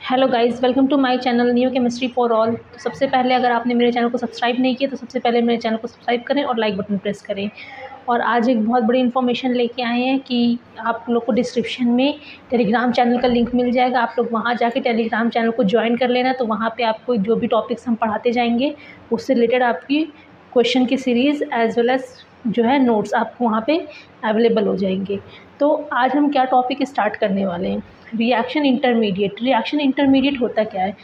Hello guys, welcome to my channel new chemistry for all. तो सबसे पहले अगर आपने मेरे चैनल को सब्सक्राइब नहीं किया तो सबसे पहले मेरे चैनल को सब्सक्राइब करें और लाइक बटन प्रेस करें। और आज एक बहुत बड़ी इन्फॉर्मेशन लेके आए हैं कि आप लोग को डिस्क्रिप्शन में टेलीग्राम चैनल का लिंक मिल जाएगा। आप लोग वहाँ जाके टेलीग्राम चैनल को ज्वाइन कर लेना। तो वहाँ पर आपको जो भी टॉपिक्स हम पढ़ाते जाएंगे उससे रिलेटेड आपकी क्वेश्चन की सीरीज़ एज वेल एज जो है नोट्स आपको वहाँ पे अवेलेबल हो जाएंगे। तो आज हम क्या टॉपिक स्टार्ट करने वाले हैं, रिएक्शन इंटरमीडिएट। रिएक्शन इंटरमीडिएट होता क्या है?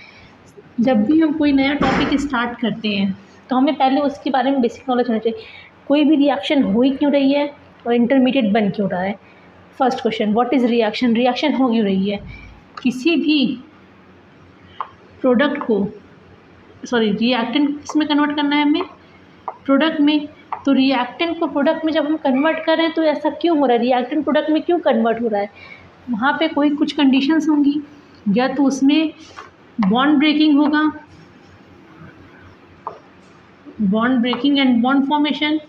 जब भी हम कोई नया टॉपिक स्टार्ट करते हैं तो हमें पहले उसके बारे में बेसिक नॉलेज होना चाहिए। कोई भी रिएक्शन हो ही क्यों रही है और इंटरमीडिएट बन क्यों रहा है। First question, what is reaction? Reaction हो क्यों रही है? किसी भी प्रोडक्ट को रिएक्टेंट किसमें कन्वर्ट करना है हमें? प्रोडक्ट में। तो रिएक्टेंट को प्रोडक्ट में जब हम कन्वर्ट कर रहे हैं तो ऐसा क्यों हो रहा है? रिएक्टेंट प्रोडक्ट में क्यों कन्वर्ट हो रहा है? वहाँ पे कोई कुछ कंडीशंस होंगी, या तो उसमें बॉन्ड ब्रेकिंग होगा, bond breaking and bond formation.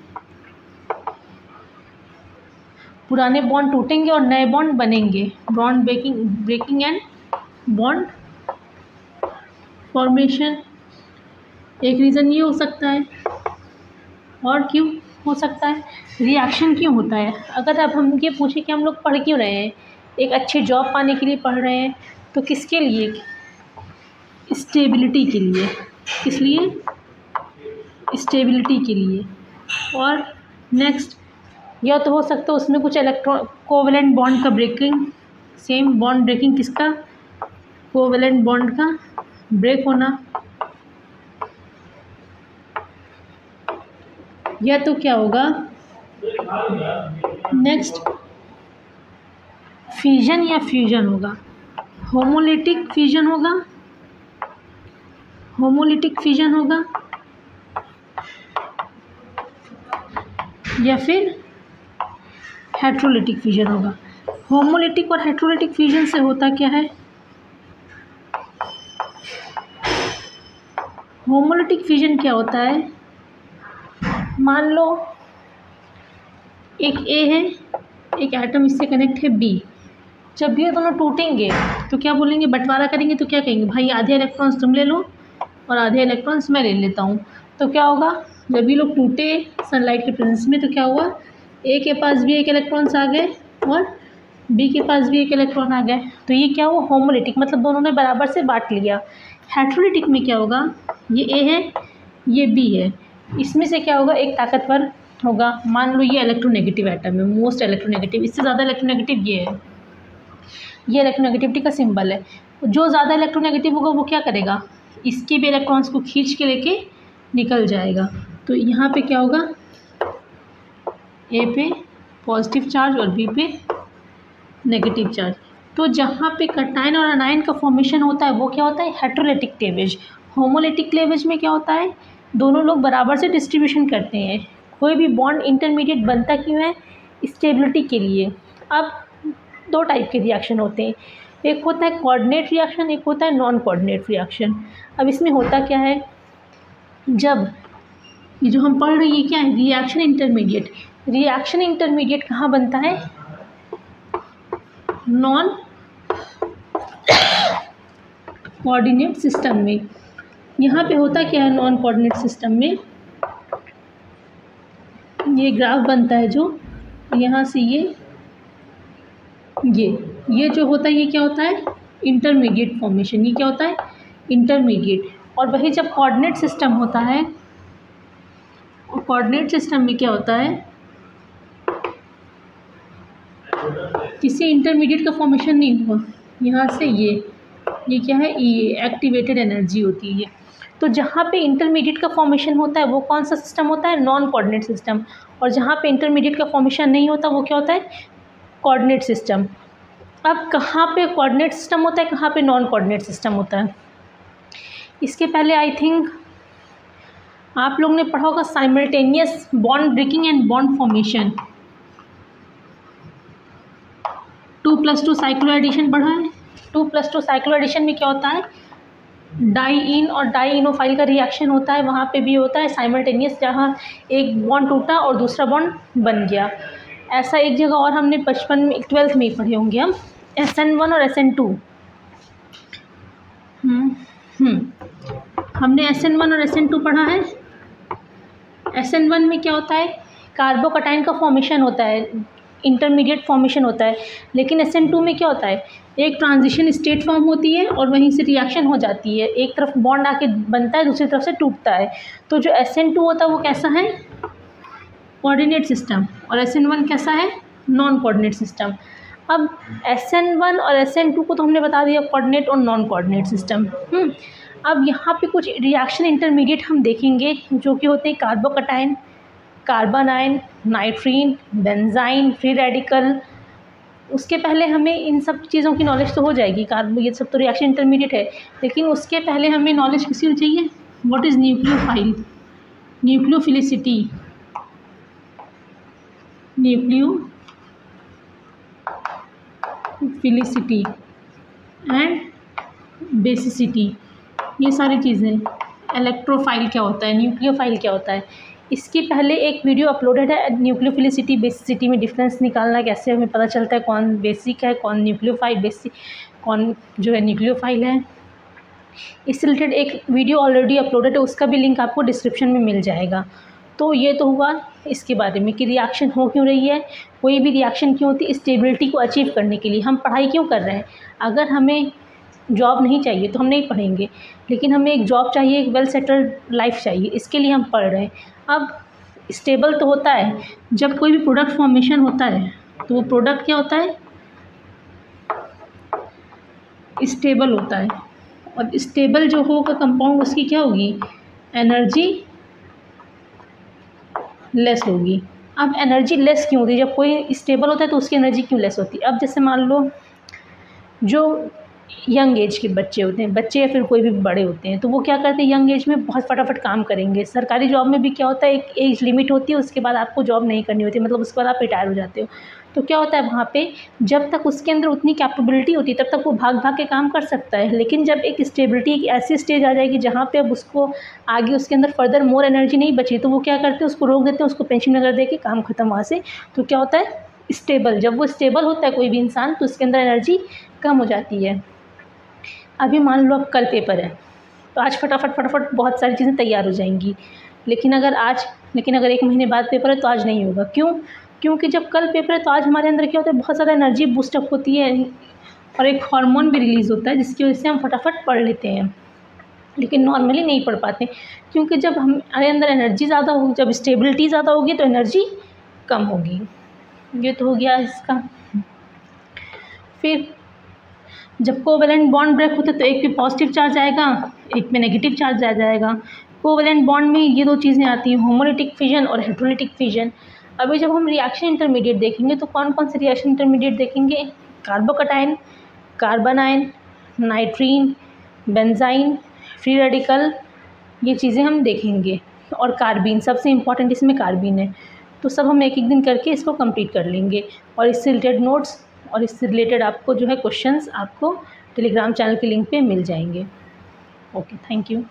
पुराने बॉन्ड टूटेंगे और नए बॉन्ड बनेंगे, bond breaking and bond formation एक रीज़न ये हो सकता है। और क्यों हो सकता है? रिएक्शन क्यों होता है? अगर अब हम ये पूछें कि हम लोग पढ़ क्यों रहे हैं, एक अच्छी जॉब पाने के लिए पढ़ रहे हैं, तो किसके लिए? स्टेबिलिटी के लिए। किस लिए? स्टेबिलिटी के लिए। और नेक्स्ट, या तो हो सकता है उसमें कुछ इलेक्ट्रॉन कोवेलेंट बॉन्ड का ब्रेकिंग, सेम बॉन्ड ब्रेकिंग किसका? कोवेलेंट बॉन्ड का ब्रेक होना। या तो क्या होगा नेक्स्ट, फिजन या फ्यूजन होगा। होमोलिटिक फिजन होगा, होमोलिटिक फिजन होगा, या फिर हेट्रोलिटिक फिजन होगा। होमोलिटिक और हेट्रोलिटिक फिजन से होता क्या है? होमोलिटिक फिजन क्या होता है? मान लो एक ए है, एक एटम इससे कनेक्ट है बी। जब ये दोनों टूटेंगे तो क्या बोलेंगे? बंटवारा करेंगे तो क्या कहेंगे? भाई आधे इलेक्ट्रॉन्स तुम ले लो और आधे इलेक्ट्रॉन्स मैं ले लेता हूँ। तो क्या होगा? जब ये लोग टूटे सनलाइट के प्रेजेंस में तो क्या हुआ? ए के पास भी एक इलेक्ट्रॉन्स आ गए और बी के पास भी एक इलेक्ट्रॉन आ गए। तो ये क्या हुआ? होमोलिटिक, मतलब दोनों ने बराबर से बांट लिया। हेट्रोलिटिक में क्या होगा? ये ए है, ये बी है, इसमें से क्या होगा? एक ताकतवर होगा। मान लो ये इलेक्ट्रोनेगेटिव एटम है, मोस्ट इलेक्ट्रोनेगेटिव, इससे ज़्यादा इलेक्ट्रोनेगेटिव ये है, ये इलेक्ट्रोनेगेटिविटी का सिंबल है। जो ज़्यादा इलेक्ट्रोनेगेटिव होगा वो क्या करेगा? इसके भी इलेक्ट्रॉन्स को खींच के लेके निकल जाएगा। तो यहाँ पे क्या होगा? ए पे पॉजिटिव चार्ज और बी पे नेगेटिव चार्ज। तो जहाँ पे कैटायन और एनायन का फॉर्मेशन होता है वो क्या होता है? Heterolytic cleavage. होमोलिटिक क्लेवेज में क्या होता है? दोनों लोग बराबर से डिस्ट्रीब्यूशन करते हैं। कोई भी बॉन्ड इंटरमीडिएट बनता क्यों है? स्टेबिलिटी के लिए। अब दो टाइप के रिएक्शन होते हैं, एक होता है कोऑर्डिनेट रिएक्शन, एक होता है नॉन कोऑर्डिनेट रिएक्शन। अब इसमें होता क्या है, जब ये जो हम पढ़ रहे हैं ये क्या है? Reaction intermediate. रिएक्शन इंटरमीडिएट कहाँ बनता है? नॉन कोऑर्डिनेट सिस्टम में। यहाँ पे होता क्या है नॉन कोऑर्डिनेट सिस्टम में? ये ग्राफ बनता है जो यहाँ से ये जो होता है ये क्या होता है? Intermediate formation. ये क्या होता है? इंटरमीडिएट। और वही जब कोऑर्डिनेट सिस्टम होता है, और कोऑर्डिनेट सिस्टम में क्या होता है? किसी इंटरमीडिएट का फॉर्मेशन नहीं हुआ। यहाँ से ये क्या है? ये एक्टिवेटेड एनर्जी होती है ये। तो जहाँ पे इंटरमीडिएट का फॉर्मेशन होता है वो कौन सा सिस्टम होता है? Non coordinate system. और जहाँ पे इंटरमीडिएट का फॉर्मेशन नहीं होता वो क्या होता है? Coordinate system. अब कहाँ पे कोऑर्डिनेट सिस्टम होता है, कहाँ पे नॉन कोऑर्डिनेट सिस्टम होता है? इसके पहले आई थिंक आप लोग ने पढ़ा होगा simultaneous bond breaking and bond formation. 2+2 cycloaddition पढ़ा है। 2+2 साइक्लोएडिशन में क्या होता है? डाई-इन और डाई-इनोफाइल का रिएक्शन होता है। वहाँ पे भी होता है साइमल्टेनियस, जहाँ एक बॉन्ड टूटा और दूसरा बॉन्ड बन गया। ऐसा एक जगह और हमने बचपन में 12th में ही पढ़े होंगे हम, SN1 और SN2। हमने SN1 और SN2 पढ़ा है। SN1 में क्या होता है, कार्बोकटाइन का फॉर्मेशन होता है, इंटरमीडिएट फॉर्मेशन होता है। लेकिन SN2 में क्या होता है, एक ट्रांजिशन स्टेट फॉर्म होती है और वहीं से रिएक्शन हो जाती है, एक तरफ बॉन्ड आके बनता है, दूसरी तरफ से टूटता है। तो जो SN2 होता है वो कैसा है, कोऑर्डिनेट सिस्टम, और SN1 कैसा है, नॉन कोऑर्डिनेट सिस्टम। अब SN1 और SN2 को तो हमने बता दिया कोऑर्डिनेट और नॉन कोऑर्डिनेट सिस्टम। अब यहाँ पे कुछ रिएक्शन इंटरमीडिएट हम देखेंगे जो कि होते हैं carbocation, carbanion, nitrene, benzyne, free radical. उसके पहले हमें इन सब चीज़ों की नॉलेज तो हो जाएगी, कार्बो ये सब तो रिएक्शन इंटरमीडिएट है, लेकिन उसके पहले हमें नॉलेज किसी को चाहिए, what is nucleophile, nucleophilicity, nucleophilicity and basicity, ये सारी चीज़ें। इलेक्ट्रोफाइल क्या होता है, न्यूक्लियोफाइल क्या होता है, इसके पहले एक वीडियो अपलोडेड है, न्यूक्लियोफिलिसिटी बेसिसिटी में डिफरेंस निकालना कैसे हमें पता चलता है, कौन बेसिक है, कौन न्यूक्लियोफाइल, बेसिक कौन जो है न्यूक्लियोफाइल है। इससे रिलेटेड एक वीडियो ऑलरेडी अपलोडेड है, उसका भी लिंक आपको डिस्क्रिप्शन में मिल जाएगा। तो ये तो हुआ इसके बारे में कि रिएक्शन हो क्यों रही है, कोई भी रिएक्शन क्यों होती है, स्टेबिलिटी को अचीव करने के लिए हम पढ़ाई क्यों कर रहे हैं। अगर हमें जॉब नहीं चाहिए तो हम नहीं पढ़ेंगे, लेकिन हमें एक जॉब चाहिए, एक वेल सेटल्ड लाइफ चाहिए, इसके लिए हम पढ़ रहे हैं। अब स्टेबल तो होता है जब कोई भी प्रोडक्ट फॉर्मेशन होता है, तो वो प्रोडक्ट क्या होता है, स्टेबल होता है। और स्टेबल जो होगा कंपाउंड, उसकी क्या होगी, एनर्जी लेस होगी। अब एनर्जी लेस क्यों होती है, जब कोई स्टेबल होता है तो उसकी एनर्जी क्यों लेस होती है। अब जैसे मान लो जो यंग एज के बच्चे होते हैं, बच्चे या फिर कोई भी बड़े होते हैं, तो वो क्या करते हैं, यंग एज में बहुत फटाफट काम करेंगे। सरकारी जॉब में भी क्या होता है, एक एज लिमिट होती है, उसके बाद आपको जॉब नहीं करनी होती, मतलब उसके बाद आप रिटायर हो जाते हो। तो क्या होता है वहाँ पे, जब तक उसके अंदर उतनी कैपेबिलिटी होती है तब तक वो भाग भाग के काम कर सकता है। लेकिन जब एक स्टेबिलिटी, एक ऐसी स्टेज आ जाएगी जहाँ पे अब उसको आगे उसके अंदर फर्दर मोर एनर्जी नहीं बची, तो वो क्या करते हैं, उसको रोक देते हैं, उसको पेंशन वगैरह दे के काम खत्म वहाँ से। तो क्या होता है, स्टेबल, जब वो स्टेबल होता है कोई भी इंसान, तो उसके अंदर एनर्जी कम हो जाती है। अभी मान लो अब कल पेपर है, तो आज फटाफट बहुत सारी चीज़ें तैयार हो जाएंगी, लेकिन अगर 1 महीने बाद पेपर है तो आज नहीं होगा। क्यों, क्योंकि जब कल पेपर है तो आज हमारे अंदर क्या होता है, बहुत ज़्यादा एनर्जी बूस्टअप होती है और एक हार्मोन भी रिलीज़ होता है, जिसकी वजह से हम फटाफट पढ़ लेते हैं, लेकिन नॉर्मली नहीं पढ़ पाते। क्योंकि जब हमारे अंदर एनर्जी ज़्यादा होगी, जब स्टेबिलिटी ज़्यादा होगी तो एनर्जी कम होगी। ये तो हो गया इसका। फिर जब कोवेलेंट बॉन्ड ब्रेक होता है तो एक पे पॉजिटिव चार्ज आएगा, एक पे नेगेटिव चार्ज आ जाएगा। कोवेलेंट बॉन्ड में ये 2 चीज़ें आती हैं, होमोलिटिक फिजन और हेटेरोलिटिक फिजन। अभी जब हम रिएक्शन इंटरमीडिएट देखेंगे तो कौन कौन से रिएक्शन इंटरमीडिएट देखेंगे, carbocation, carbanion, nitrene, benzyne, free radical, ये चीज़ें हम देखेंगे। और कार्बीन, सबसे इम्पॉर्टेंट इसमें कार्बीन है। तो सब हम एक एक दिन करके इसको कंप्लीट कर लेंगे, और इससे रिलेटेड नोट्स और इससे रिलेटेड आपको जो है क्वेश्चंस आपको टेलीग्राम चैनल के लिंक पे मिल जाएंगे। Okay, thank you.